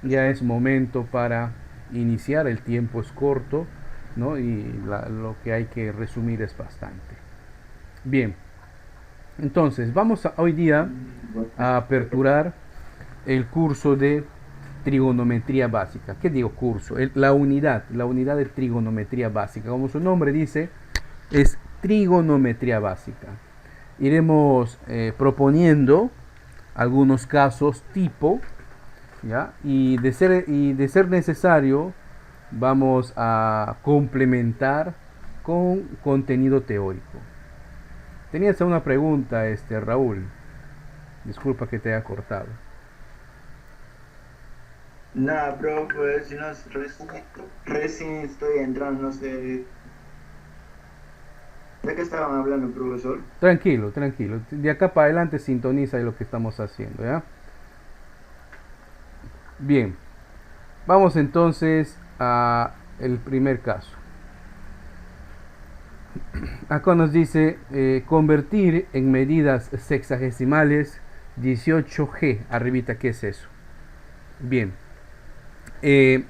ya es momento para iniciar. El tiempo es corto, ¿no? Y lo que hay que resumir es bastante. Bien, entonces vamos hoy día a aperturar el curso de trigonometría básica. ¿Qué digo curso? La unidad de trigonometría básica. Como su nombre dice, es trigonometría básica. Iremos proponiendo algunos casos tipo, ¿ya? Y de ser necesario, vamos a complementar con contenido teórico. Tenías una pregunta, Raúl. Disculpa que te haya cortado. Nada, bro, pues si no, recién estoy entrando, no sé. ¿De qué estaban hablando, profesor? Tranquilo, tranquilo. De acá para adelante sintoniza lo que estamos haciendo, ¿ya? Bien, vamos entonces a el primer caso. Acá nos dice convertir en medidas sexagesimales 18G. Arribita, ¿qué es eso? Bien, eh,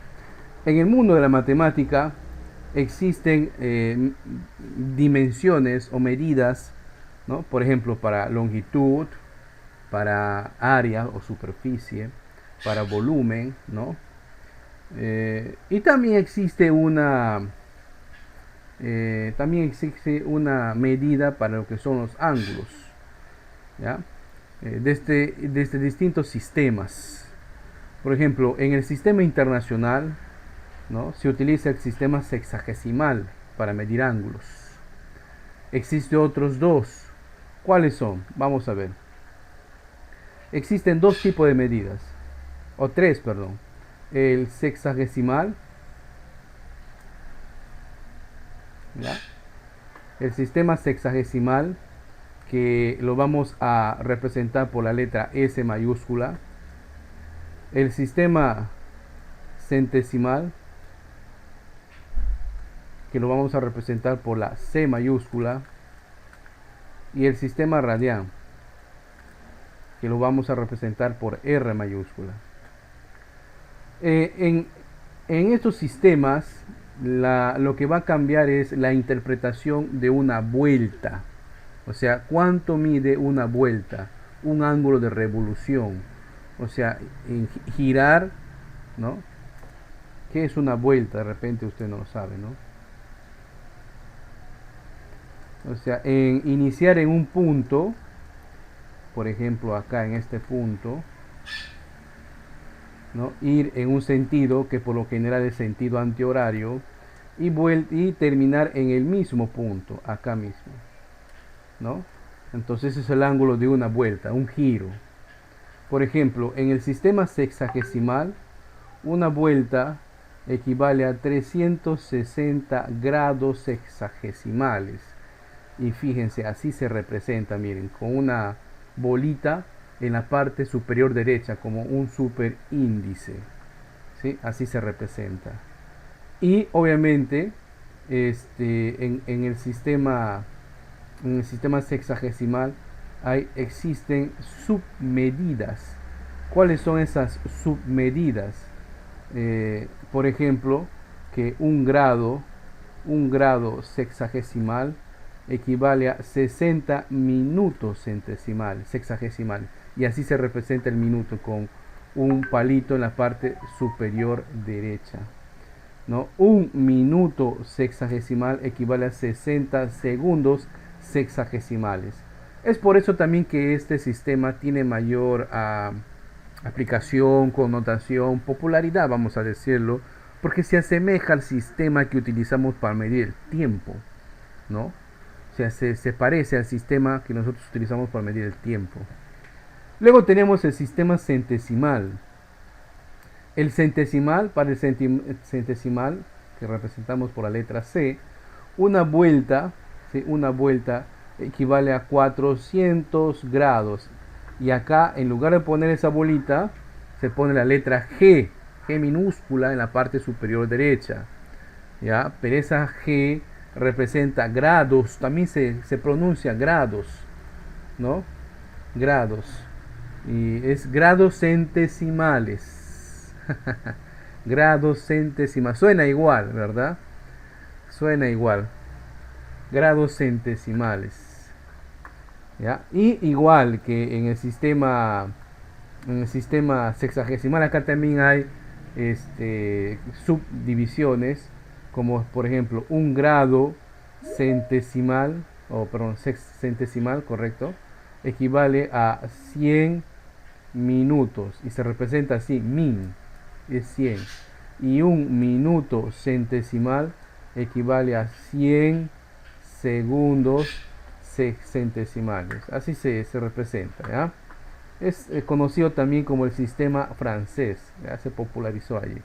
en el mundo de la matemática existen dimensiones o medidas, ¿no? Por ejemplo, para longitud, para área o superficie, para volumen, ¿no? Y también existe una medida para lo que son los ángulos, ¿ya? Desde distintos sistemas. Por ejemplo, en el sistema internacional, ¿no? Se utiliza el sistema sexagesimal para medir ángulos. Existen otros dos. ¿Cuáles son? Vamos a ver. Existen dos tipos de medidas, o tres, perdón. El sexagesimal, ¿ya? El sistema sexagesimal, que lo vamos a representar por la letra S mayúscula. El sistema centesimal, que lo vamos a representar por la C mayúscula. Y el sistema radian, que lo vamos a representar por R mayúscula. Eh, en, en estos sistemas, lo que va a cambiar es la interpretación de una vuelta. O sea, ¿cuánto mide una vuelta? Un ángulo de revolución. O sea, en girar, ¿no? ¿Qué es una vuelta? De repente usted no lo sabe, ¿no? O sea, en iniciar en un punto, por ejemplo acá en este punto, ¿no? Ir en un sentido que por lo general es sentido antihorario y terminar en el mismo punto, acá mismo, ¿no? Entonces es el ángulo de una vuelta, un giro. Por ejemplo, en el sistema sexagesimal, una vuelta equivale a 360 grados sexagesimales. Y fíjense, así se representa, miren, con una bolita en la parte superior derecha, como un superíndice. ¿Sí? Así se representa. Y obviamente, en el sistema sexagesimal existen submedidas. ¿Cuáles son esas submedidas? Por ejemplo, que un grado sexagesimal equivale a 60 minutos centesimales, sexagesimal. Y así se representa el minuto con un palito en la parte superior derecha, ¿no? Un minuto sexagesimal equivale a 60 segundos sexagesimales. Es por eso también que este sistema tiene mayor aplicación, connotación, popularidad, vamos a decirlo, porque se asemeja al sistema que utilizamos para medir el tiempo, ¿no? O sea, se parece al sistema que nosotros utilizamos para medir el tiempo. Luego tenemos el sistema centesimal. El centesimal, para el centesimal, que representamos por la letra C, una vuelta, ¿sí? Una vuelta equivale a 400 grados. Y acá, en lugar de poner esa bolita, se pone la letra G, G minúscula en la parte superior derecha. ¿Ya? Pero esa G representa grados, también se pronuncia grados, ¿no? Grados. Y es grados centesimales. Grados centésimas. Suena igual, ¿verdad? Suena igual. Grados centesimales. ¿Ya? Y igual que en el sistema sexagesimal, acá también hay subdivisiones, como por ejemplo un grado centesimal, o perdón, centesimal, correcto, equivale a 100 minutos y se representa así: min es 100, y un minuto centesimal equivale a 100 segundos centesimales. Así se representa, ¿ya? Es conocido también como el sistema francés, ¿ya? Se popularizó allí.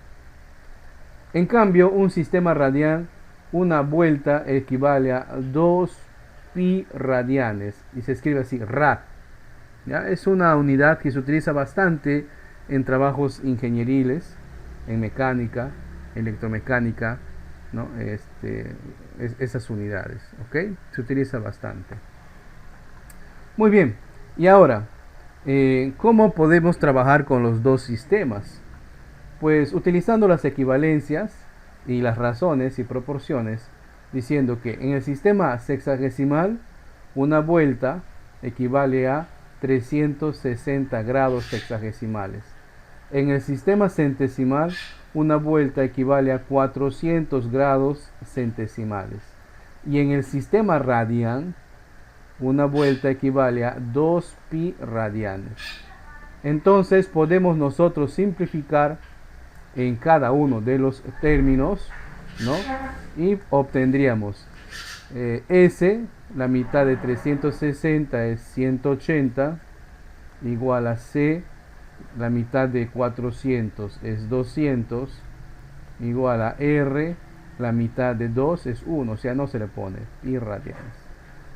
En cambio, un sistema radial, una vuelta equivale a 2 pi radianes y se escribe así: rad. ¿Ya? Es una unidad que se utiliza bastante en trabajos ingenieriles, en mecánica, electromecánica, ¿no? Esas unidades, ¿ok? Se utiliza bastante. Muy bien, y ahora, ¿cómo podemos trabajar con los dos sistemas? Pues utilizando las equivalencias y las razones y proporciones, diciendo que en el sistema sexagesimal una vuelta equivale a 360 grados sexagesimales. En el sistema centesimal, una vuelta equivale a 400 grados centesimales. Y en el sistema radian, una vuelta equivale a 2 pi radianes. Entonces podemos nosotros simplificar en cada uno de los términos, ¿no? Y obtendríamos S, la mitad de 360 es 180, igual a C, la mitad de 400 es 200, igual a R, la mitad de 2 es 1, o sea, no se le pone pi radianes.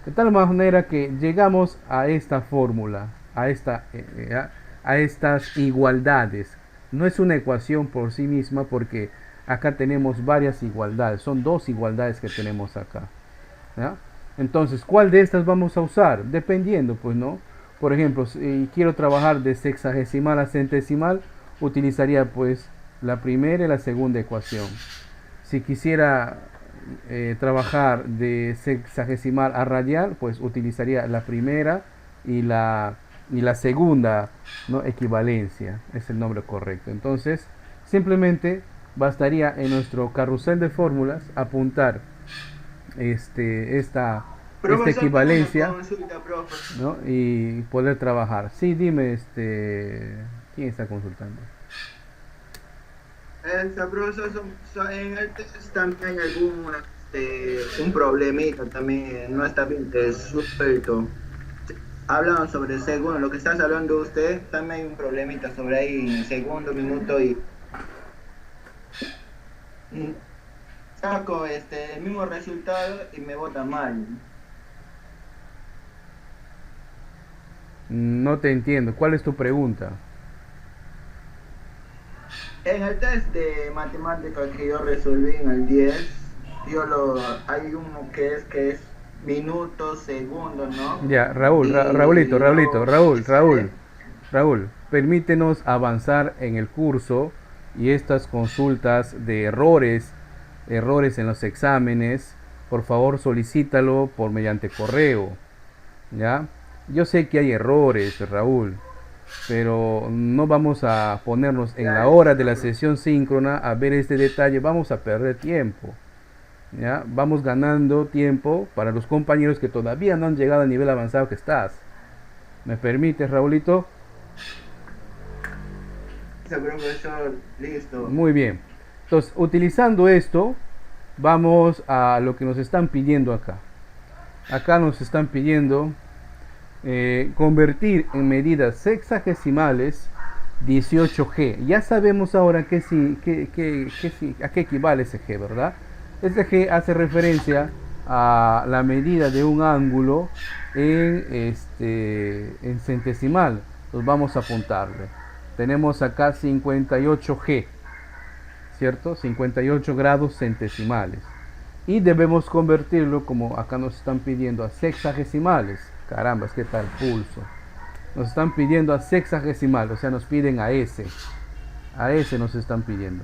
De tal manera que llegamos a esta fórmula, a estas igualdades. No es una ecuación por sí misma, porque acá tenemos varias igualdades, son dos igualdades que tenemos acá, ¿ya? Entonces, ¿cuál de estas vamos a usar? Dependiendo, pues, ¿no? Por ejemplo, si quiero trabajar de sexagesimal a centesimal, utilizaría pues la primera y la segunda ecuación. Si quisiera trabajar de sexagesimal a radial, pues utilizaría la primera y la segunda, ¿no? Equivalencia, es el nombre correcto. Entonces, simplemente bastaría en nuestro carrusel de fórmulas apuntar esta equivalencia, consulta, ¿no? Y poder trabajar. Sí, dime, ¿quién está consultando? Profesor, en el test también hay un problemita también, no está bien suelto. Hablan sobre segundo, lo que estás hablando usted, también hay un problemita sobre ahí, segundo, minuto y saco el mismo resultado y me vota mal. No te entiendo. ¿Cuál es tu pregunta? En el test de matemáticas que yo resolví en el 10, hay uno que es minutos, segundos, ¿no? Ya, Raúl, permítenos avanzar en el curso y estas consultas de errores en los exámenes, por favor solicítalo por mediante correo, ¿ya? Yo sé que hay errores, Raúl, pero no vamos a ponernos en la hora de la sesión síncrona a ver este detalle, vamos a perder tiempo, ¿ya? Vamos ganando tiempo para los compañeros que todavía no han llegado al nivel avanzado que estás. ¿Me permites, Raulito? Profesor, listo. Muy bien. Entonces, utilizando esto, vamos a lo que nos están pidiendo acá. Acá nos están pidiendo convertir en medidas sexagesimales 18G. Ya sabemos ahora a qué equivale ese G, ¿verdad? Este G hace referencia a la medida de un ángulo en centesimal. Entonces vamos a apuntarle. Tenemos acá 58G, ¿cierto? 58 grados centesimales. Y debemos convertirlo, como acá nos están pidiendo, a sexagesimales. Caramba, es que está el pulso. Nos están pidiendo a sexagesimal, o sea, nos piden a S. A ese nos están pidiendo.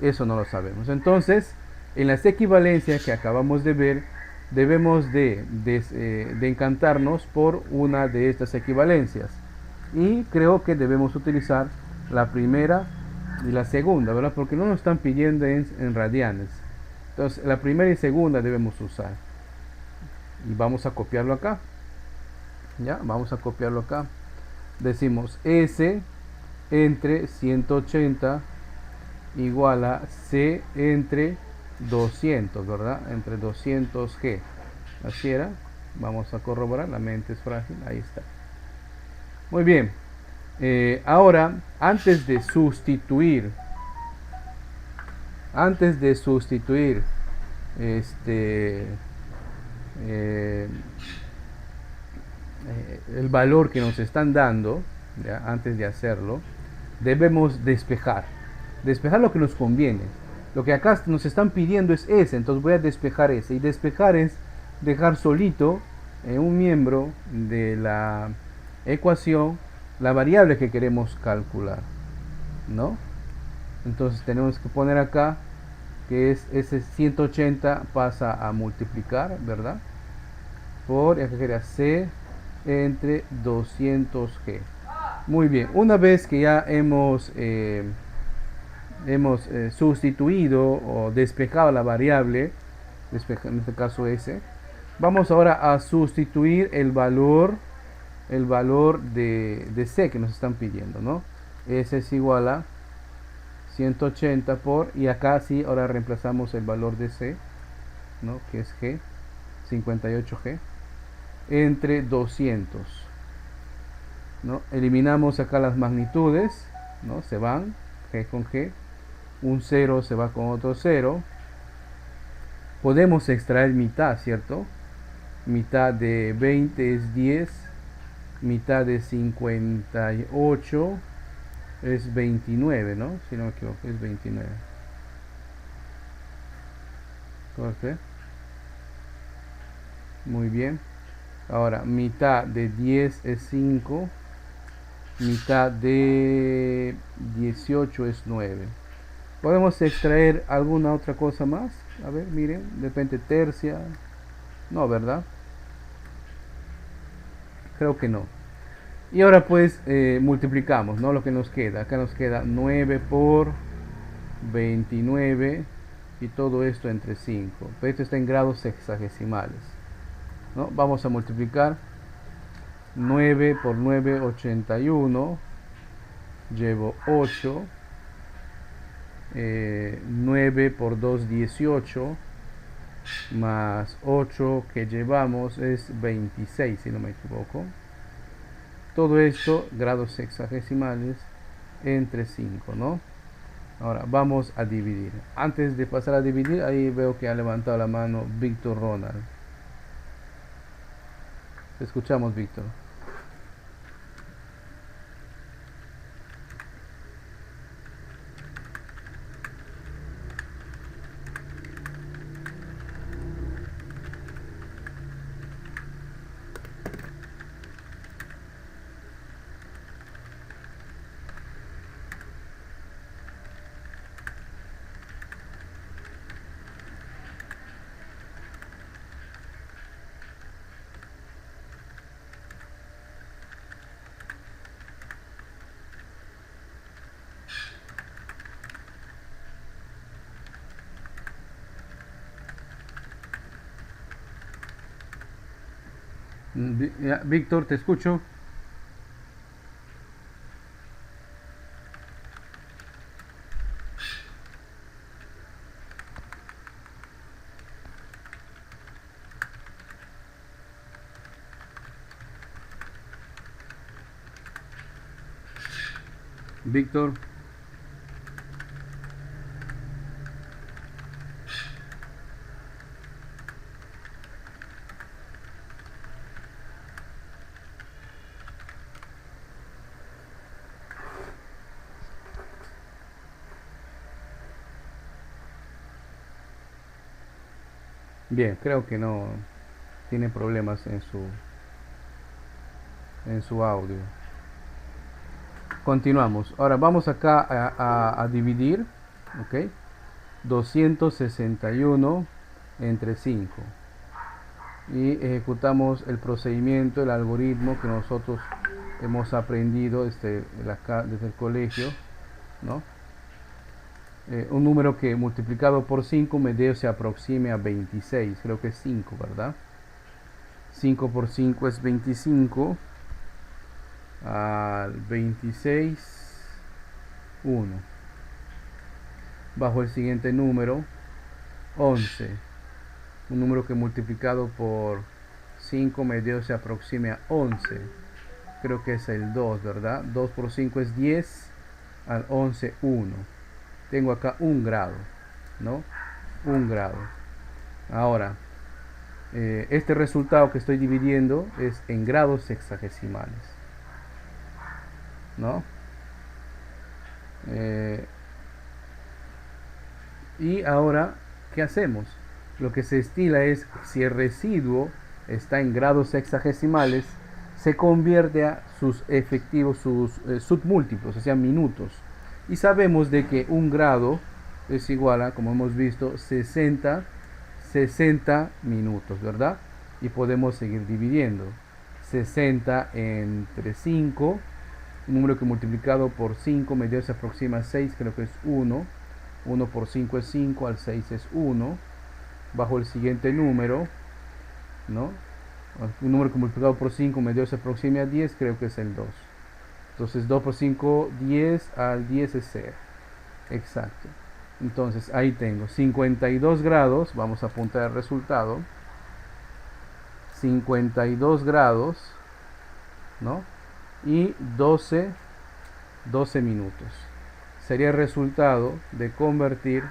Eso no lo sabemos. Entonces, en las equivalencias que acabamos de ver, debemos de encantarnos por una de estas equivalencias. Y creo que debemos utilizar la primera y la segunda, ¿verdad? Porque no nos están pidiendo en radianes. Entonces, la primera y segunda debemos usar. Y vamos a copiarlo acá. Ya, vamos a copiarlo acá. Decimos S entre 180 igual a C entre 200, ¿verdad? Entre 200G. Así era. Vamos a corroborar, la mente es frágil. Ahí está. Muy bien. Ahora, antes de sustituir eh, el valor que nos están dando, ¿ya? Antes de hacerlo, debemos despejar lo que nos conviene. Lo que acá nos están pidiendo es ese, entonces voy a despejar ese. Y despejar es dejar solito un miembro de la ecuación la variable que queremos calcular, ¿no? Entonces tenemos que poner acá que es ese 180 pasa a multiplicar, ¿verdad? Por, acá sería C entre 200G. Muy bien, una vez que ya hemos sustituido o despejado la variable, en este caso S, vamos ahora a sustituir el valor de C que nos están pidiendo, ¿no? S es igual a 180 por, y acá sí, ahora reemplazamos el valor de C, ¿no? Que es G, 58G, entre 200, ¿no? Eliminamos acá las magnitudes, ¿no? Se van, G con G, un 0 se va con otro 0. Podemos extraer mitad, ¿cierto? Mitad de 20 es 10, mitad de 58 es 29, ¿no? Si no me equivoco, es 29. Corte. Muy bien. Ahora, mitad de 10 es 5, mitad de 18 es 9. ¿Podemos extraer alguna otra cosa más? A ver, miren, de repente tercia. No, ¿verdad? Creo que no. Y ahora pues multiplicamos, ¿no? Lo que nos queda. Acá nos queda 9 por 29 y todo esto entre 5. Pero esto está en grados sexagesimales, ¿no? Vamos a multiplicar 9 por 9, 81. Llevo 8. 9 por 2, 18. Más 8 que llevamos es 26, si no me equivoco. Todo esto, grados sexagesimales, entre 5, ¿no? Ahora vamos a dividir. Antes de pasar a dividir, ahí veo que ha levantado la mano Víctor Ronald. Te escuchamos, Víctor. Víctor, te escucho. Víctor. Bien, creo que no tiene problemas en su audio. Continuamos. Ahora vamos acá a dividir, ¿ok? 261 entre 5. Y ejecutamos el procedimiento, el algoritmo que nosotros hemos aprendido desde el colegio, ¿no? Un número que multiplicado por 5 medio se aproxime a 26. Creo que es 5, ¿verdad? 5 por 5 es 25. Al 26, 1. Bajo el siguiente número, 11. Un número que multiplicado por 5 medio se aproxime a 11. Creo que es el 2, ¿verdad? 2 por 5 es 10. Al 11, 1. Tengo acá un grado, ¿no? Un grado. Ahora, este resultado que estoy dividiendo es en grados sexagesimales, ¿no? Y ahora, ¿qué hacemos? Lo que se estila es, si el residuo está en grados sexagesimales, se convierte a sus efectivos, sus submúltiplos, o sea, minutos. Y sabemos de que un grado es igual a, como hemos visto, 60 minutos, ¿verdad? Y podemos seguir dividiendo. 60 entre 5, un número que multiplicado por 5 medio se aproxima a 6, creo que es 1. 1 por 5 es 5, al 6 es 1. Bajo el siguiente número, ¿no? Un número que multiplicado por 5 medio se aproxima a 10, creo que es el 2. Entonces 2 por 5, 10, al 10 es 0. Exacto. Entonces ahí tengo 52 grados, vamos a apuntar el resultado. 52 grados, ¿no? Y 12 minutos. Sería el resultado de convertir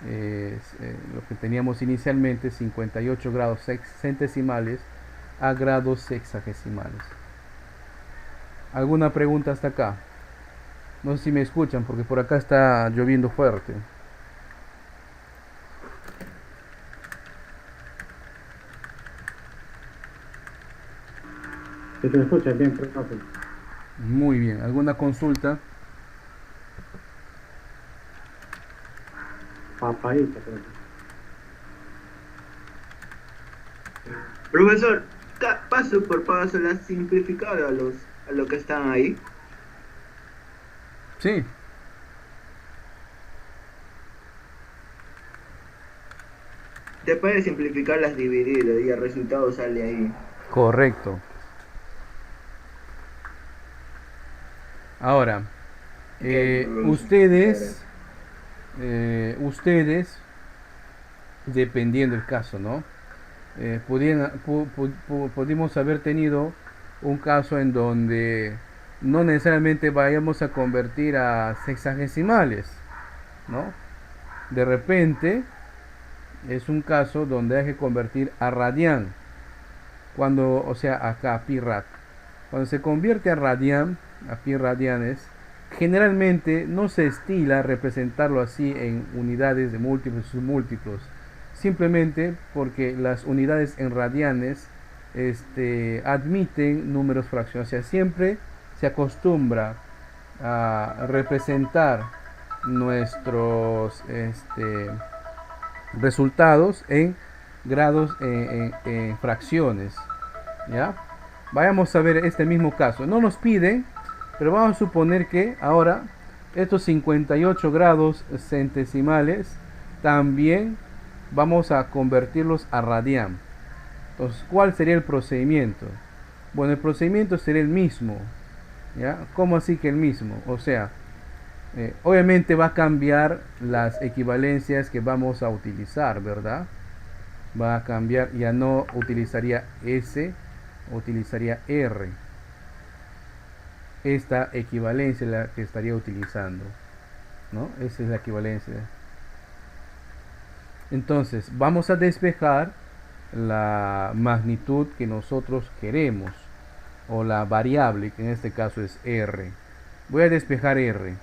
lo que teníamos inicialmente, 58 grados centesimales, a grados sexagesimales. ¿Alguna pregunta hasta acá? No sé si me escuchan porque por acá está lloviendo fuerte. Se te escucha bien, profe. Muy bien. ¿Alguna consulta? Papadita, profe. Profesor, paso por paso le has simplificado a lo que están ahí. Sí. Te puedes simplificar las divididas y el resultado sale ahí. Correcto. Ahora, ustedes, dependiendo del caso, ¿no? Pudimos haber tenido un caso en donde no necesariamente vayamos a convertir a sexagesimales, ¿no? De repente es un caso donde hay que convertir a radian, cuando, o sea, acá a pi rad. Cuando se convierte a radian, a pi radianes, generalmente no se estila representarlo así en unidades de múltiplos y submúltiplos, simplemente porque las unidades en radianes admiten números fraccionados. O sea, siempre se acostumbra a representar nuestros resultados en grados, en fracciones, ¿ya? Vayamos a ver este mismo caso. No nos piden, pero vamos a suponer que ahora estos 58 grados centesimales también vamos a convertirlos a radian. Entonces, ¿cuál sería el procedimiento? Bueno, el procedimiento sería el mismo, ¿ya? ¿Cómo así que el mismo? O sea, obviamente va a cambiar las equivalencias que vamos a utilizar, ¿verdad? Va a cambiar, ya no utilizaría S, utilizaría R. Esta equivalencia es la que estaría utilizando, ¿no? Esa es la equivalencia. Entonces, vamos a despejar la magnitud que nosotros queremos, o la variable, que en este caso es R. Voy a despejar R,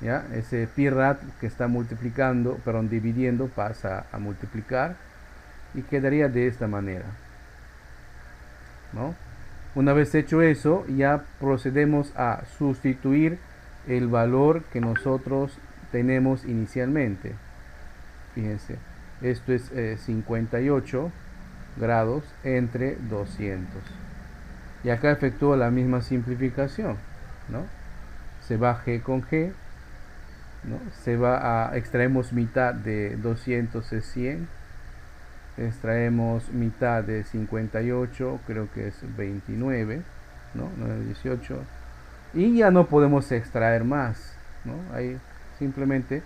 ¿ya? Ese pi rad que está multiplicando, perdón, dividiendo, pasa a multiplicar y quedaría de esta manera, ¿no? Una vez hecho eso, ya procedemos a sustituir el valor que nosotros tenemos inicialmente. Fíjense, esto es 58 grados entre 200. Y acá efectúo la misma simplificación, ¿no? Se va G con G, ¿no? Se va a, extraemos mitad de 200 es 100, extraemos mitad de 58, creo que es 29, ¿no? 9, 18, y ya no podemos extraer más, ¿no? Ahí simplemente,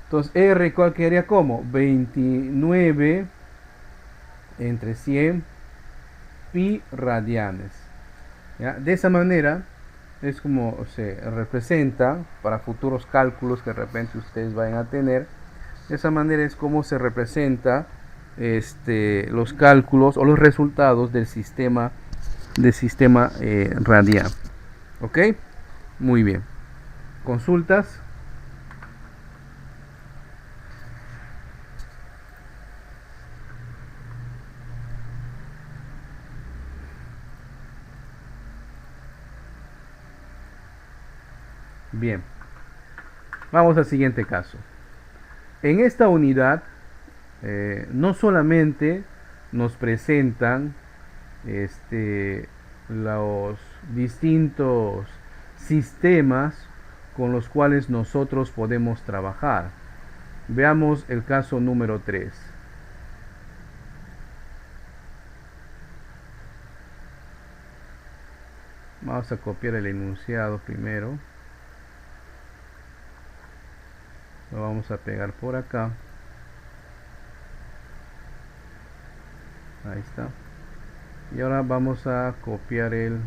entonces R cuál quedaría como 29 entre 100 pi radianes, ¿ya? De esa manera es como se representa para futuros cálculos que de repente ustedes vayan a tener. De esa manera es como se representa los cálculos o los resultados del sistema radial. ¿Ok? Muy bien. ¿Consultas? Bien. Vamos al siguiente caso. En esta unidad no solamente nos presentan los distintos sistemas con los cuales nosotros podemos trabajar. Veamos el caso número 3. Vamos a copiar el enunciado primero. Lo vamos a pegar por acá. Ahí está. Y ahora vamos a copiar el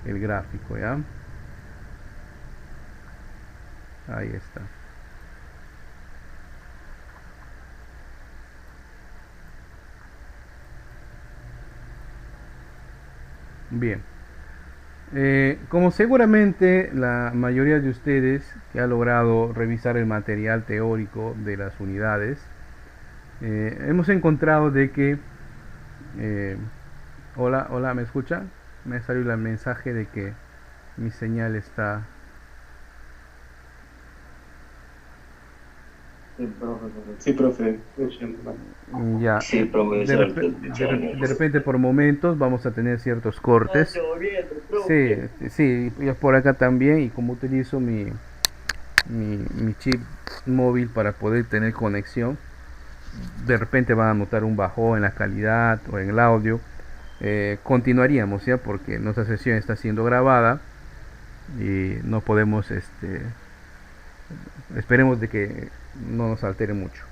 gráfico, ¿ya? Ahí está. Bien. Como seguramente la mayoría de ustedes que ha logrado revisar el material teórico de las unidades, hemos encontrado de que hola, ¿me escuchan? Me salió el mensaje de que mi señal está... Sí, profe. Ya, Sí, profe, de repente por momentos vamos a tener ciertos cortes. Sí, y por acá también, y como utilizo mi chip móvil para poder tener conexión, de repente van a notar un bajón en la calidad o en el audio. Continuaríamos, ya, porque nuestra sesión está siendo grabada y no podemos, esperemos de que no nos altere mucho.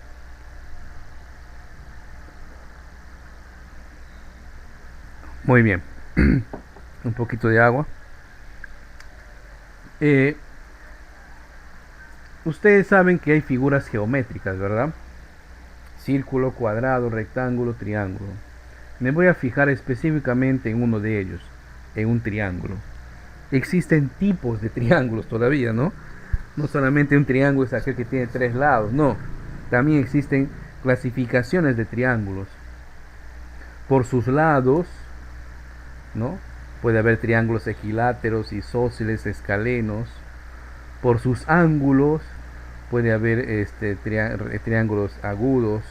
Muy bien. Un poquito de agua. Ustedes saben que hay figuras geométricas, ¿verdad? Círculo, cuadrado, rectángulo, triángulo. Me voy a fijar específicamente en uno de ellos, en un triángulo. Existen tipos de triángulos todavía, ¿no? No solamente un triángulo es aquel que tiene 3 lados, no. También existen clasificaciones de triángulos. Por sus lados, ¿no? Puede haber triángulos equiláteros, isósceles, escalenos. Por sus ángulos puede haber triángulos agudos,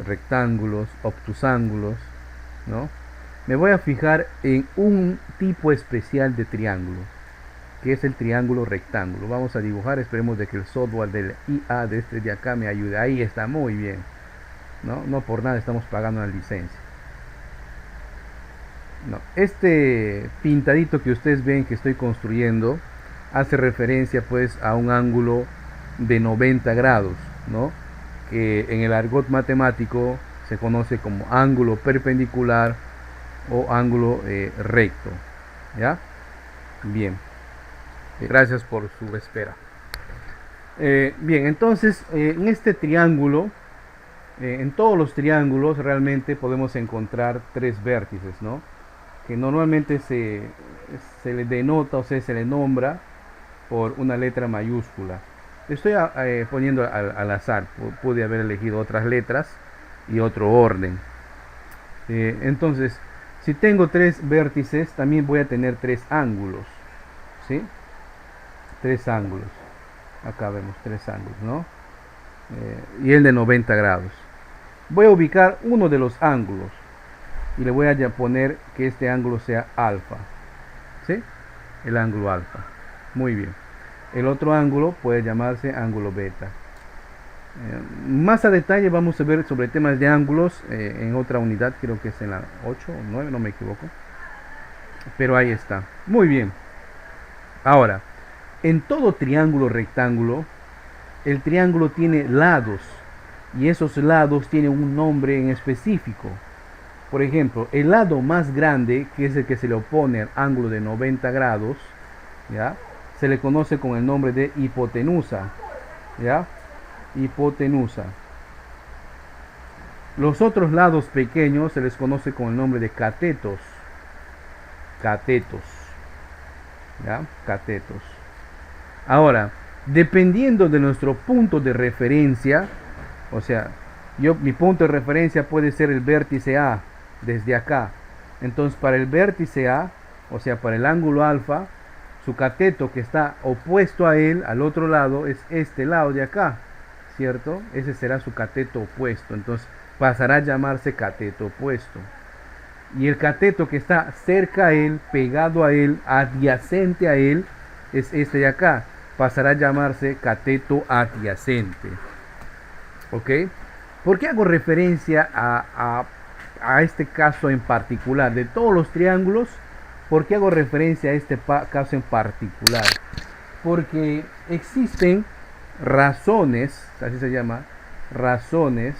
rectángulos, obtusángulos, ¿no? Me voy a fijar en un tipo especial de triángulo, que es el triángulo rectángulo. Vamos a dibujar, esperemos de que el software del IA de acá me ayude. Ahí está, muy bien, ¿no? No por nada estamos pagando una licencia. No, este pintadito que ustedes ven que estoy construyendo hace referencia pues a un ángulo de 90 grados, ¿no? Que en el argot matemático se conoce como ángulo perpendicular o ángulo recto, ¿ya? Bien, gracias por su espera. Bien, entonces en este triángulo, en todos los triángulos realmente podemos encontrar 3 vértices, ¿no? Que normalmente se le denota o se le nombra por una letra mayúscula. Estoy poniendo al azar, pude haber elegido otras letras y otro orden. Entonces, Si tengo 3 vértices, también voy a tener 3 ángulos, ¿sí? 3 ángulos. Acá vemos 3 ángulos, ¿no? Y el de 90 grados. Voy a ubicar uno de los ángulos y le voy a poner que este ángulo sea alfa, ¿sí? El ángulo alfa. Muy bien. El otro ángulo puede llamarse ángulo beta. Más a detalle vamos a ver sobre temas de ángulos en otra unidad, creo que es en la 8 o 9, no me equivoco. Pero ahí está. Muy bien. Ahora, en todo triángulo rectángulo, el triángulo tiene lados y esos lados tienen un nombre en específico. Por ejemplo, el lado más grande, que es el que se le opone al ángulo de 90 grados, ¿ya? Se le conoce con el nombre de hipotenusa, ¿ya? Hipotenusa. Los otros lados pequeños se les conoce con el nombre de catetos. Catetos. ¿Ya? Catetos. Ahora, dependiendo de nuestro punto de referencia, o sea, mi punto de referencia puede ser el vértice A, desde acá. Entonces, para el vértice A, o sea, para el ángulo alfa, su cateto que está opuesto a él, al otro lado, es este lado de acá, ¿cierto? Ese será su cateto opuesto. Entonces, pasará a llamarse cateto opuesto. Y el cateto que está cerca a él, pegado a él, adyacente a él, es este de acá. Pasará a llamarse cateto adyacente. ¿Ok? ¿Por qué hago referencia a este caso en particular? De todos los triángulos, ¿por qué hago referencia a este caso en particular? Porque existen razones, así se llama, razones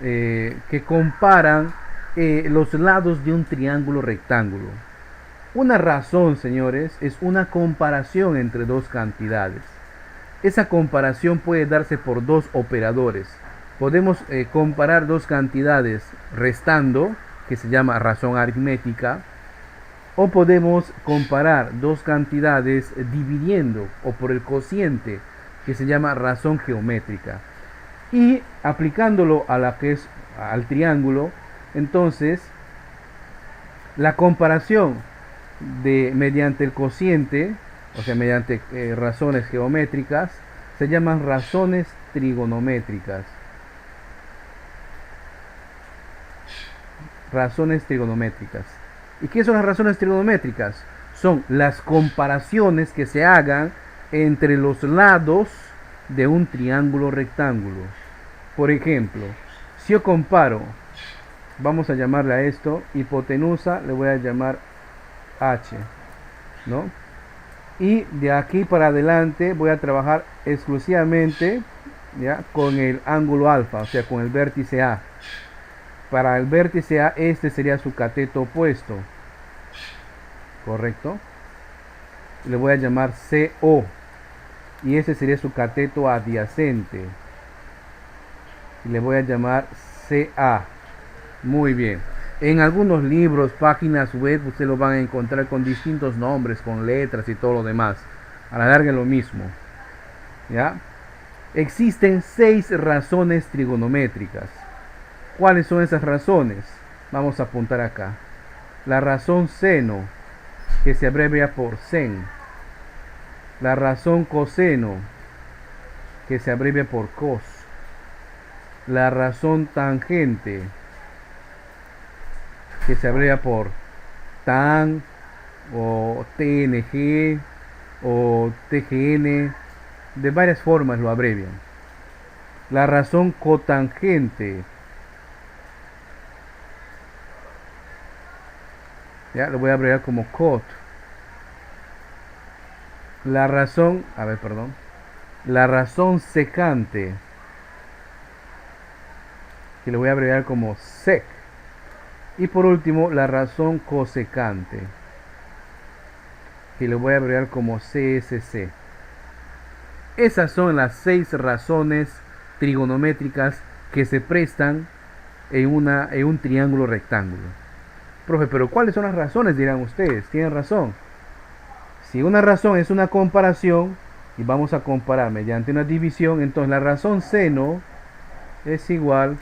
que comparan los lados de un triángulo rectángulo. Una razón, señores, es una comparación entre dos cantidades. Esa comparación puede darse por dos operadores. Podemos comparar dos cantidades restando, que se llama razón aritmética, o podemos comparar dos cantidades dividiendo o por el cociente, que se llama razón geométrica. Y aplicándolo a la que es al triángulo, entonces la comparación mediante el cociente, o sea, mediante razones geométricas, se llaman razones trigonométricas. Razones trigonométricas. ¿Y qué son las razones trigonométricas? Son las comparaciones que se hagan entre los lados de un triángulo rectángulo. Por ejemplo, si yo comparo, vamos a llamarle a esto hipotenusa, le voy a llamar H, ¿no? Y de aquí para adelante voy a trabajar exclusivamente, ¿ya?, con el ángulo alfa, o sea, con el vértice A. Para el vértice A, este sería su cateto opuesto, ¿correcto? Le voy a llamar CO, y ese sería su cateto adyacente, y le voy a llamar CA. Muy bien. En algunos libros, páginas web, ustedes lo van a encontrar con distintos nombres, con letras y todo lo demás. A la larga es lo mismo, ¿ya? Existen 6 razones trigonométricas. ¿Cuáles son esas razones? Vamos a apuntar acá. La razón seno, que se abrevia por sen. La razón coseno, que se abrevia por cos. La razón tangente, que se abrevia por tan o TNG o TGN. De varias formas lo abrevian. La razón cotangente, ya lo voy a abreviar como cot. La razón, la razón secante, que lo voy a abreviar como sec. Y por último, la razón cosecante, que lo voy a abreviar como CSC. Esas son las 6 razones trigonométricas que se prestan en un triángulo rectángulo. Profe, pero ¿cuáles son las razones? Dirán ustedes. Tienen razón. Si una razón es una comparación, y vamos a comparar mediante una división, entonces la razón seno es igual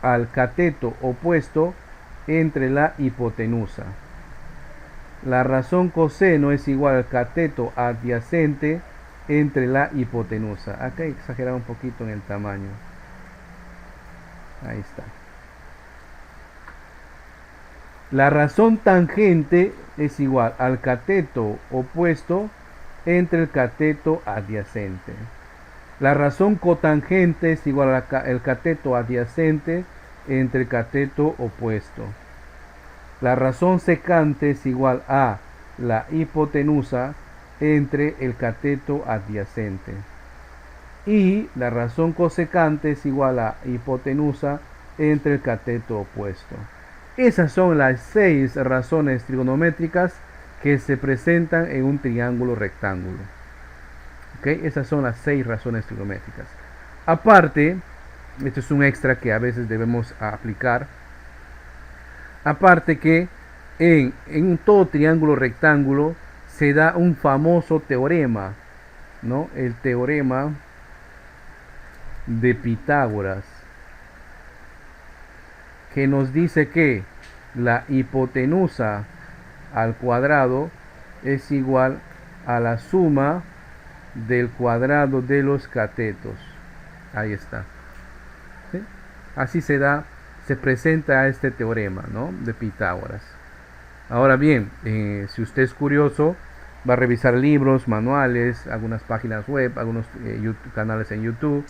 al cateto opuesto entre la hipotenusa. La razón coseno es igual al cateto adyacente entre la hipotenusa. Acá he exagerado un poquito en el tamaño. Ahí está. La razón tangente es igual al cateto opuesto entre el cateto adyacente. La razón cotangente es igual al cateto adyacente entre el cateto opuesto. La razón secante es igual a la hipotenusa entre el cateto adyacente. Y la razón cosecante es igual a hipotenusa entre el cateto opuesto. Esas son las 6 razones trigonométricas que se presentan en un triángulo rectángulo. ¿Okay? Esas son las 6 razones trigonométricas. Aparte, esto es un extra que a veces debemos aplicar. Aparte que en todo triángulo rectángulo se da un famoso teorema, ¿no? El teorema de Pitágoras, que nos dice que la hipotenusa al cuadrado es igual a la suma del cuadrado de los catetos. Ahí está. ¿Sí? Así se presenta este teorema, ¿no? De Pitágoras. Ahora bien, si usted es curioso, va a revisar libros, manuales, algunas páginas web, algunos canales en YouTube.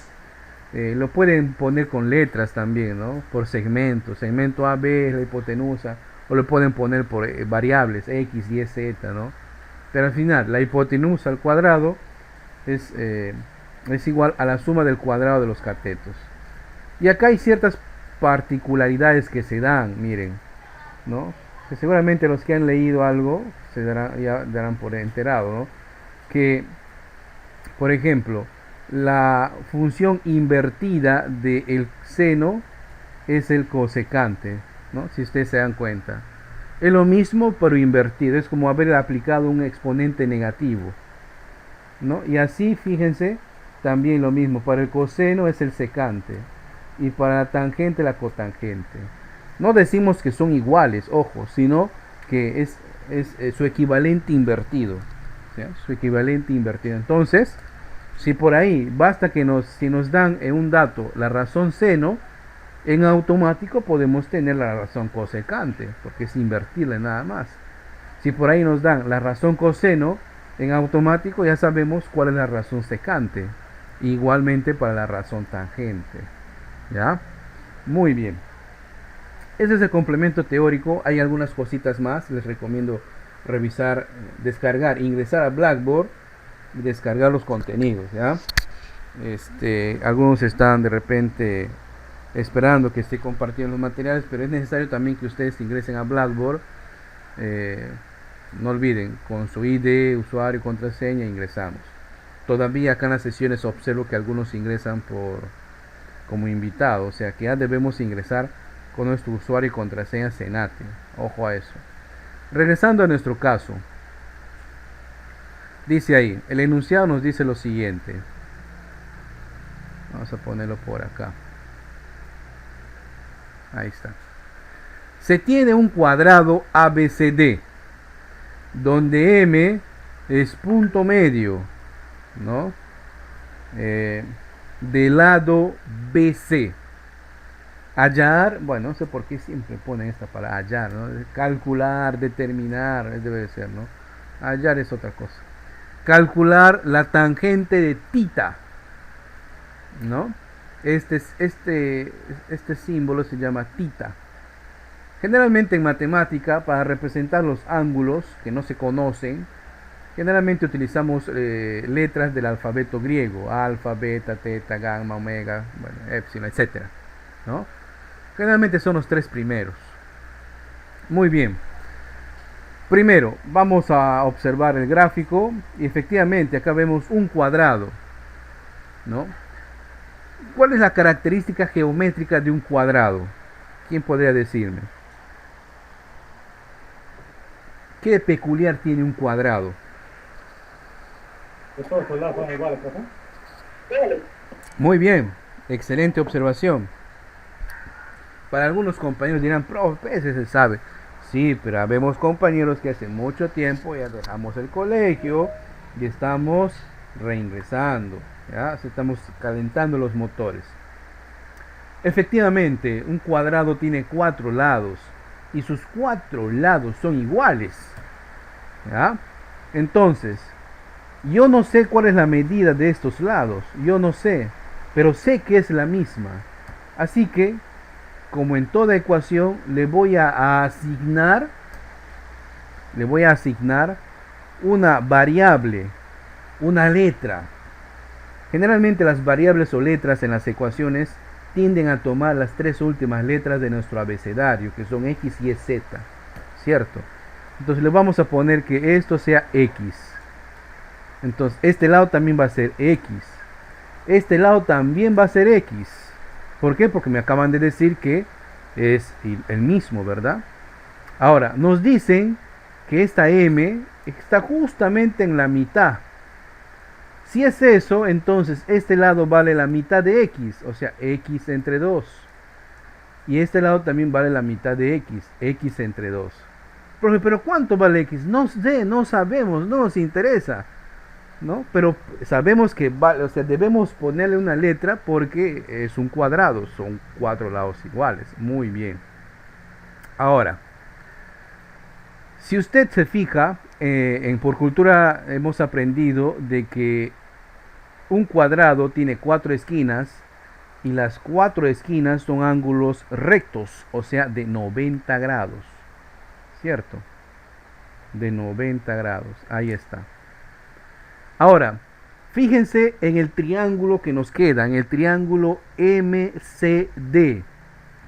Lo pueden poner con letras también, ¿no? Por segmentos. Segmento A, B es la hipotenusa. O lo pueden poner por variables, X, Y, Z, ¿no? Pero al final, la hipotenusa al cuadrado es igual a la suma del cuadrado de los catetos. Y acá hay ciertas particularidades que se dan, miren, ¿no? Que seguramente los que han leído algo ya darán por enterado, ¿no? Que, por ejemplo, la función invertida del seno es el cosecante, ¿no? Si ustedes se dan cuenta. Es lo mismo pero invertido, es como haber aplicado un exponente negativo, ¿no? Y así, fíjense, también lo mismo, para el coseno es el secante y para la tangente la cotangente. No decimos que son iguales, ojo, sino que es su equivalente invertido, ¿sí? Su equivalente invertido. Entonces, si por ahí basta que si nos dan en un dato la razón seno, en automático podemos tener la razón cosecante, porque es invertirle nada más. Si por ahí nos dan la razón coseno, en automático ya sabemos cuál es la razón secante. Igualmente para la razón tangente. ¿Ya? Muy bien. Ese es el complemento teórico. Hay algunas cositas más. Les recomiendo revisar, descargar, ingresar a Blackboard y descargar los contenidos. ¿Ya? Algunos están de repente esperando que esté compartiendo los materiales, pero es necesario también que ustedes ingresen a Blackboard. No olviden, con su ID, usuario y contraseña ingresamos. Todavía acá en las sesiones observo que algunos ingresan como invitados, o sea que ya debemos ingresar con nuestro usuario y contraseña Senate. Ojo a eso. Regresando a nuestro caso, dice ahí, el enunciado nos dice lo siguiente. Vamos a ponerlo por acá. Ahí está. Se tiene un cuadrado ABCD, donde M es punto medio, ¿no? Del lado BC. Hallar, bueno, no sé por qué siempre ponen esta palabra, hallar, ¿no? Calcular, determinar, debe de ser, ¿no? Hallar es otra cosa. Calcular la tangente de tita, ¿no? Este símbolo se llama tita. Generalmente en matemática, para representar los ángulos que no se conocen, generalmente utilizamos letras del alfabeto griego, alfa, beta, teta, gamma, omega, bueno, epsilon, etc., ¿no? Generalmente son los 3 primeros. Muy bien. Primero, vamos a observar el gráfico y efectivamente acá vemos un cuadrado, ¿no? ¿Cuál es la característica geométrica de un cuadrado? ¿Quién podría decirme? ¿Qué de peculiar tiene un cuadrado? Todos los lados son iguales, ¿no? Muy bien, excelente observación. Para algunos compañeros dirán, profe, ese se sabe. Sí, pero habemos compañeros que hace mucho tiempo ya dejamos el colegio y estamos reingresando, ¿ya? Estamos calentando los motores. Efectivamente, un cuadrado tiene 4 lados y sus 4 lados son iguales, ¿ya? Entonces, yo no sé cuál es la medida de estos lados, yo no sé, pero sé que es la misma. Así que, como en toda ecuación, le voy a asignar una variable, una letra. Generalmente las variables o letras en las ecuaciones tienden a tomar las 3 últimas letras de nuestro abecedario, que son X, Y, Z, ¿cierto? Entonces le vamos a poner que esto sea X. Entonces este lado también va a ser X. Este lado también va a ser X. ¿Por qué? Porque me acaban de decir que es el mismo, ¿verdad? Ahora, nos dicen que esta M está justamente en la mitad. Si es eso, entonces este lado vale la mitad de X, o sea, X entre 2. Y este lado también vale la mitad de X, X entre 2. Profe, ¿pero cuánto vale X? No sé, no sabemos, no nos interesa, ¿no? Pero sabemos que vale, o sea, debemos ponerle una letra porque es un cuadrado, son 4 lados iguales. Muy bien. Ahora, si usted se fija, por cultura hemos aprendido de que un cuadrado tiene 4 esquinas y las 4 esquinas son ángulos rectos, o sea, de 90 grados, ¿cierto? De 90 grados, ahí está. Ahora, fíjense en el triángulo que nos queda, en el triángulo MCD,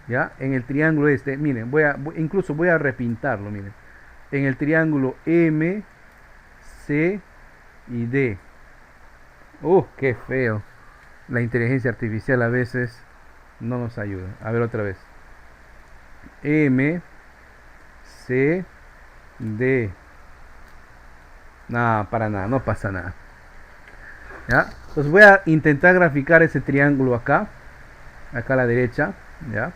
¿ya? En el triángulo este, miren, incluso voy a repintarlo, miren. En el triángulo M, C y D. Qué feo. La inteligencia artificial a veces no nos ayuda. A ver otra vez. M, C, D. No, para nada, no pasa nada. ¿Ya? Entonces voy a intentar graficar ese triángulo acá. Acá a la derecha. ¿Ya?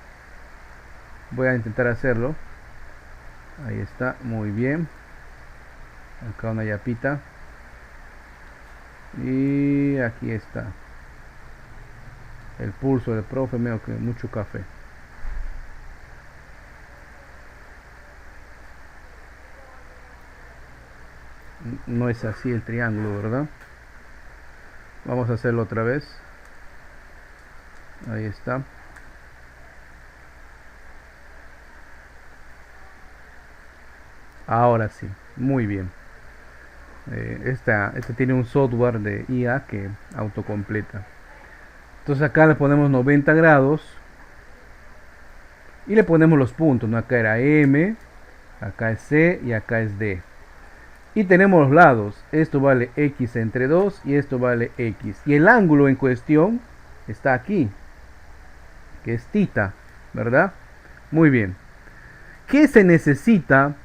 Voy a intentar hacerlo. Ahí está, muy bien. Acá una yapita. Y aquí está. El pulso del profe, veo que mucho café. No es así el triángulo, ¿verdad? Vamos a hacerlo otra vez. Ahí está. Ahora sí, muy bien. Este tiene un software de IA que autocompleta. Entonces acá le ponemos 90 grados y le ponemos los puntos, ¿no? Acá era M, acá es C y acá es D. Y tenemos los lados, esto vale X entre 2 y esto vale X. Y el ángulo en cuestión está aquí, que es θ, ¿verdad? Muy bien. ¿Qué se necesita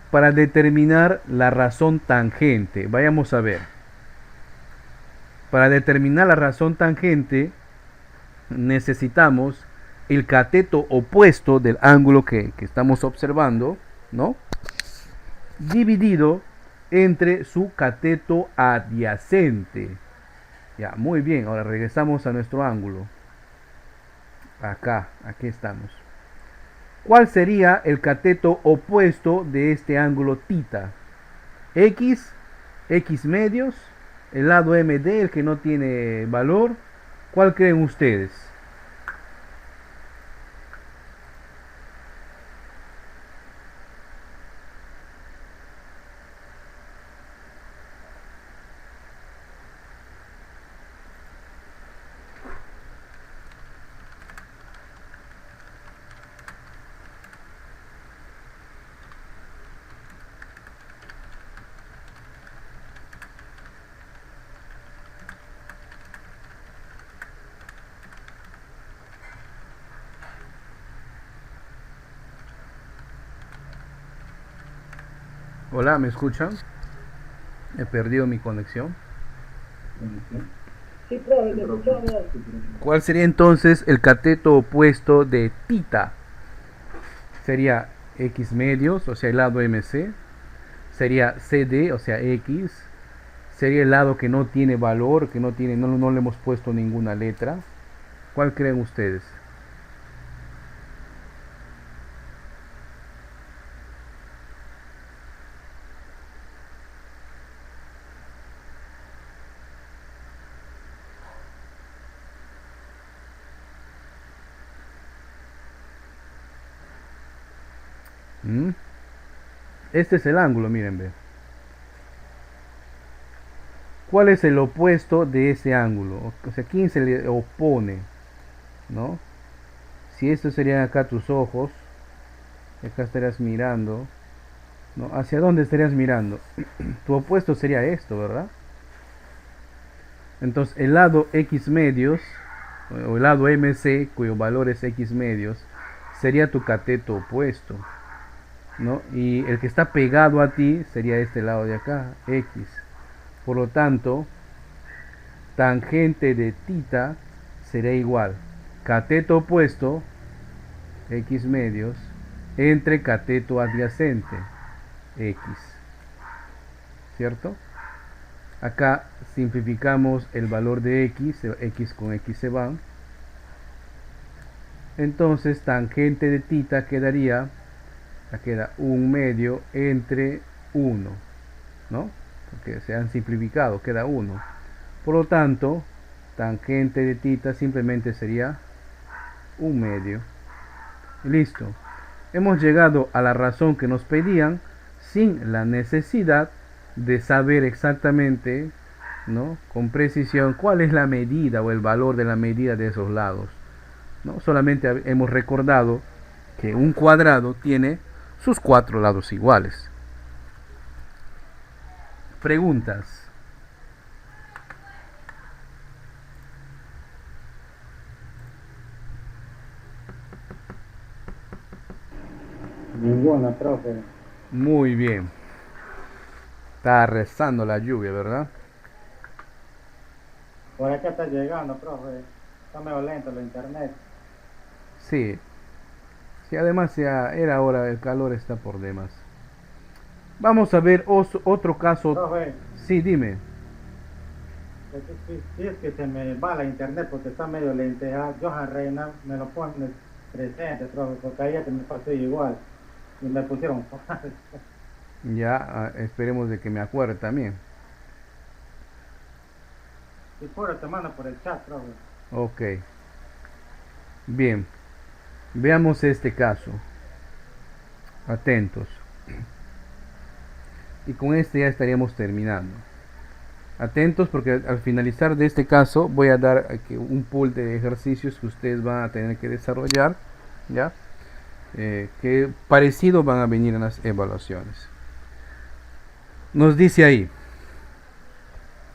para determinar la razón tangente? Vayamos a ver. Para determinar la razón tangente necesitamos el cateto opuesto del ángulo que estamos observando, ¿no? Dividido entre su cateto adyacente. Ya, muy bien. Ahora regresamos a nuestro ángulo. Acá, aquí estamos. ¿Cuál sería el cateto opuesto de este ángulo θ? X, X medios, el lado MD, el que no tiene valor. ¿Cuál creen ustedes? Hola, ¿me escuchan? He perdido mi conexión. Sí, profe, te escuchamos. ¿Cuál sería entonces el cateto opuesto de θ? sería x medios, o sea, el lado MC. Sería CD, o sea, x. Sería el lado que no tiene valor, que no le hemos puesto ninguna letra. ¿Cuál creen ustedes? ¿Mm? Este es el ángulo, miren, ve. ¿Cuál es el opuesto de ese ángulo? O sea, ¿quién se le opone? ¿No? Si estos serían acá tus ojos, acá estarías mirando, ¿no? ¿Hacia dónde estarías mirando? Tu opuesto sería esto, ¿verdad? Entonces, el lado x medios, o el lado MC, cuyo valor es x medios, sería tu cateto opuesto, ¿no? Y el que está pegado a ti sería este lado de acá, x. Por lo tanto, tangente de θ será igual cateto opuesto, x medios, entre cateto adyacente, x. ¿Cierto? Acá simplificamos el valor de x con x se van. Entonces, tangente de θ quedaría, queda 1 medio entre 1, ¿no? Porque se han simplificado, queda 1. Por lo tanto, tangente de θ simplemente sería 1 medio. Listo. Hemos llegado a la razón que nos pedían sin la necesidad de saber exactamente, ¿no?, con precisión cuál es la medida o el valor de la medida de esos lados, ¿no? Solamente hemos recordado que un cuadrado tiene sus 4 lados iguales. Preguntas. Ninguna, profe. Muy bien. Está rezando la lluvia, ¿verdad? Por acá está llegando, profe. Está medio lento el internet. Sí. Sí, además ya era hora, el calor está por demás. Vamos a ver otro caso. Profe, Sí, dime. si es que se me va la internet porque está medio lenta, Johan Reina me lo pone presente, profe, porque ayer que me pasó igual y me pusieron falso. Ya, esperemos de que me acuerde también. Y por te mando por el chat, profe. Ok. Bien. Veamos este caso. Atentos. Y con este ya estaríamos terminando. Atentos porque al finalizar de este caso voy a dar aquí un pool de ejercicios que ustedes van a tener que desarrollar, ¿ya? Que parecido van a venir en las evaluaciones. Nos dice ahí,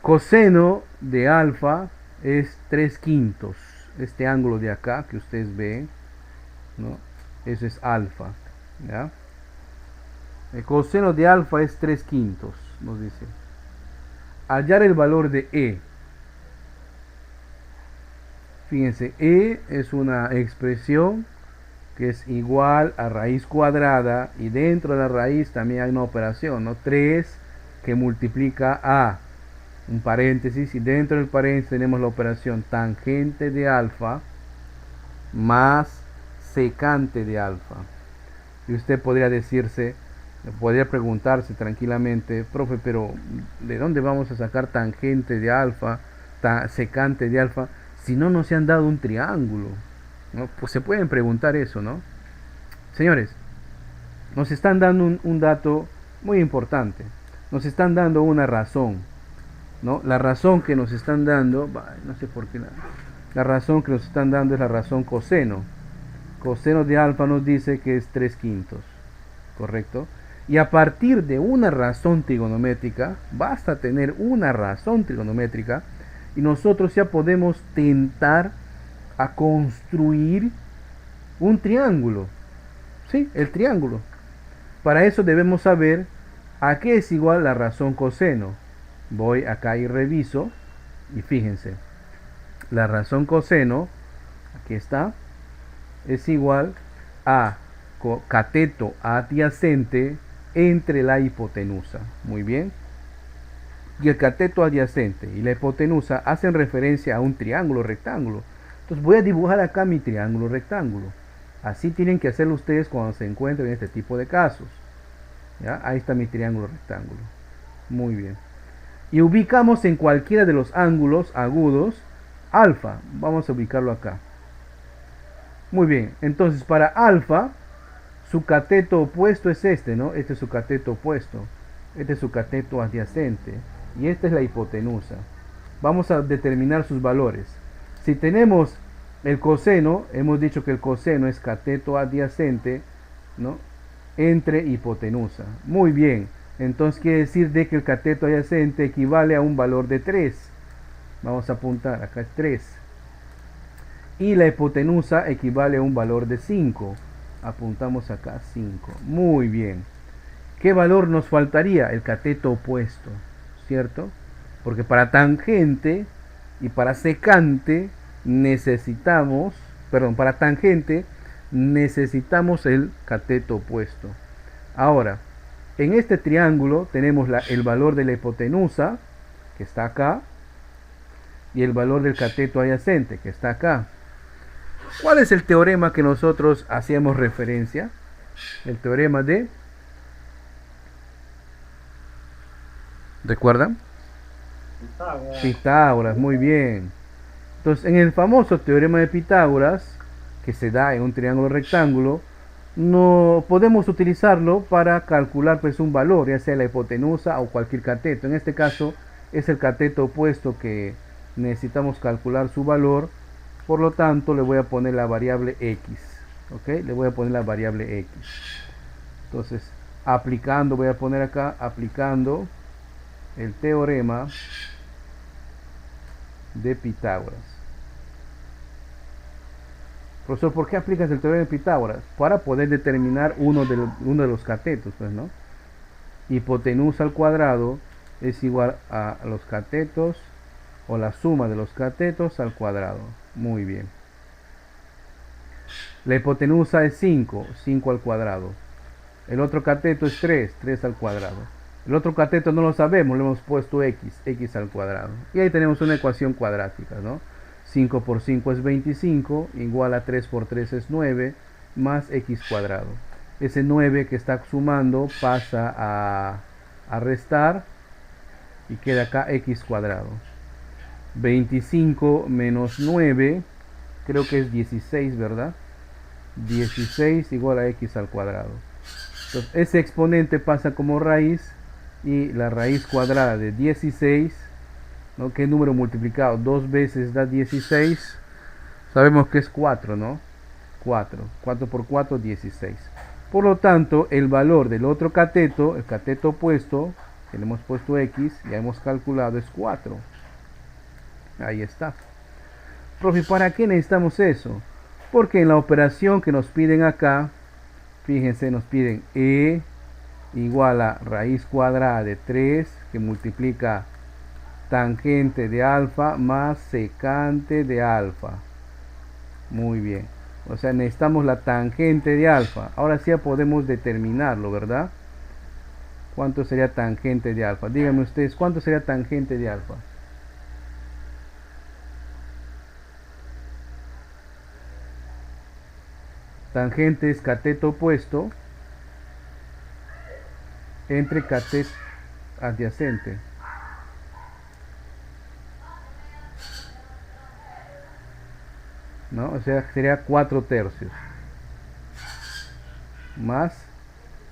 coseno de alfa es 3/5. Este ángulo de acá que ustedes ven, ¿no?, ese es alfa, ¿ya? El coseno de alfa es 3/5, nos dice. Hallar el valor de E. Fíjense, E es una expresión que es igual a raíz cuadrada, y dentro de la raíz también hay una operación, ¿no? 3 que multiplica a un paréntesis, y dentro del paréntesis tenemos la operación tangente de alfa más secante de alfa. Y usted podría preguntarse tranquilamente, profe, pero ¿de dónde vamos a sacar tangente de alfa, secante de alfa, si no nos han dado un triángulo? ¿No? Pues se pueden preguntar eso, ¿no? Señores, nos están dando un dato muy importante. Nos están dando una razón, ¿no? La razón que nos están dando, no sé por qué, la razón que nos están dando es la razón coseno. Coseno de alfa nos dice que es 3/5, ¿correcto? Y a partir de una razón trigonométrica, basta tener una razón trigonométrica, y nosotros ya podemos tentar a construir un triángulo. ¿Sí? El triángulo. Para eso debemos saber a qué es igual la razón coseno. Voy acá y reviso, y fíjense, la razón coseno, aquí está, es igual a cateto adyacente entre la hipotenusa. Muy bien. Y el cateto adyacente y la hipotenusa hacen referencia a un triángulo rectángulo. Entonces voy a dibujar acá mi triángulo rectángulo. Así tienen que hacerlo ustedes cuando se encuentren en este tipo de casos. ¿Ya? Ahí está mi triángulo rectángulo. Muy bien. Y ubicamos en cualquiera de los ángulos agudos alfa. Vamos a ubicarlo acá. Muy bien. Entonces para alfa, su cateto opuesto es este, ¿no? Este es su cateto opuesto. Este es su cateto adyacente. Y esta es la hipotenusa. Vamos a determinar sus valores. Si tenemos el coseno, hemos dicho que el coseno es cateto adyacente, ¿no? Entre hipotenusa. Muy bien. Entonces quiere decir de que el cateto adyacente equivale a un valor de 3. Vamos a apuntar, acá es 3. Y la hipotenusa equivale a un valor de 5. Apuntamos acá 5. Muy bien. ¿Qué valor nos faltaría? El cateto opuesto, ¿cierto? Porque para tangente y para secante necesitamos, para tangente necesitamos el cateto opuesto. Ahora, en este triángulo tenemos el valor de la hipotenusa, que está acá, y el valor del cateto adyacente, que está acá. ¿Cuál es el teorema que nosotros hacíamos referencia? El teorema de... ¿Recuerdan? Pitágoras, muy bien. Entonces, en el famoso teorema de Pitágoras, que se da en un triángulo rectángulo, no podemos utilizarlo para calcular pues un valor, ya sea la hipotenusa o cualquier cateto. En este caso es el cateto opuesto que necesitamos calcular su valor. Por lo tanto, le voy a poner la variable x. ¿Ok? Le voy a poner la variable x. Entonces, aplicando, voy a poner acá, aplicando el teorema de Pitágoras. Profesor, ¿por qué aplicas el teorema de Pitágoras? Para poder determinar uno de los catetos, pues, ¿no? Hipotenusa al cuadrado es igual a los catetos, o la suma de los catetos al cuadrado. Muy bien. La hipotenusa es 5, 5 al cuadrado. El otro cateto es 3, 3 al cuadrado. El otro cateto no lo sabemos, le hemos puesto x, x al cuadrado. Y ahí tenemos una ecuación cuadrática, ¿no? 5 por 5 es 25, igual a 3 por 3 es 9, más x cuadrado. Ese 9 que está sumando pasa a restar y queda acá x cuadrado. 25 menos 9, creo que es 16, ¿verdad? 16 igual a x al cuadrado. Entonces, ese exponente pasa como raíz y la raíz cuadrada de 16, ¿no? ¿Qué número multiplicado? 2 veces da 16. Sabemos que es 4, ¿no? 4. 4 por 4, 16. Por lo tanto, el valor del otro cateto, el cateto opuesto, que le hemos puesto x, ya hemos calculado, es 4. Ahí está. Profe, ¿para qué necesitamos eso? Porque en la operación que nos piden acá, fíjense, nos piden e igual a raíz cuadrada de 3, que multiplica tangente de alfa más secante de alfa. Muy bien. O sea, necesitamos la tangente de alfa. Ahora sí ya podemos determinarlo, ¿verdad? ¿Cuánto sería tangente de alfa? Díganme ustedes, ¿cuánto sería tangente de alfa? Tangente es cateto opuesto entre cateto adyacente. ¿No? O sea, sería 4 tercios. Más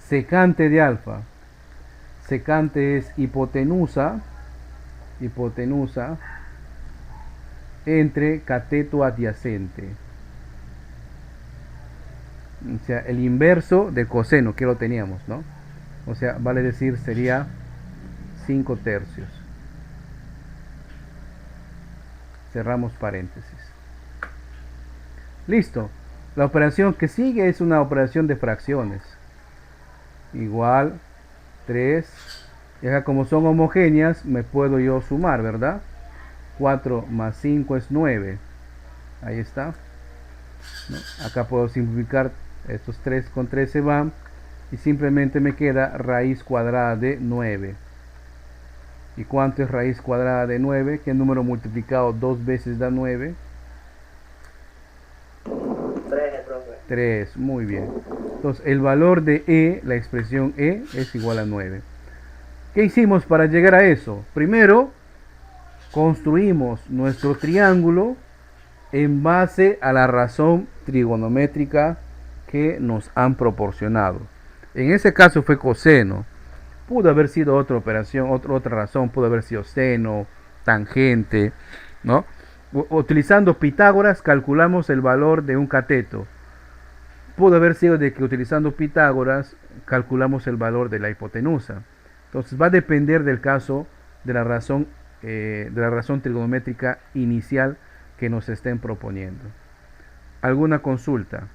secante de alfa. Secante es hipotenusa. Hipotenusa entre cateto adyacente. O sea, el inverso del coseno, que lo teníamos, ¿no? O sea, vale decir, sería 5 tercios. Cerramos paréntesis. Listo. La operación que sigue es una operación de fracciones. Igual 3. Y acá como son homogéneas, me puedo yo sumar, ¿verdad? 4 más 5 es 9. Ahí está. ¿No? Acá puedo simplificar Estos 3 con 3 se van y simplemente me queda raíz cuadrada de 9. ¿Y cuánto es raíz cuadrada de 9? ¿Qué número multiplicado 2 veces da 9? 3, profe. 3, muy bien. Entonces el valor de E, la expresión E, es igual a 9. ¿Qué hicimos para llegar a eso? Primero, construimos nuestro triángulo en base a la razón trigonométrica que nos han proporcionado. En ese caso fue coseno. Pudo haber sido otra operación, otra razón, pudo haber sido seno, tangente, ¿no? Utilizando Pitágoras calculamos el valor de un cateto. Pudo haber sido de que utilizando Pitágoras calculamos el valor de la hipotenusa. Entonces va a depender del caso de la razón trigonométrica inicial que nos estén proponiendo. ¿Alguna consulta?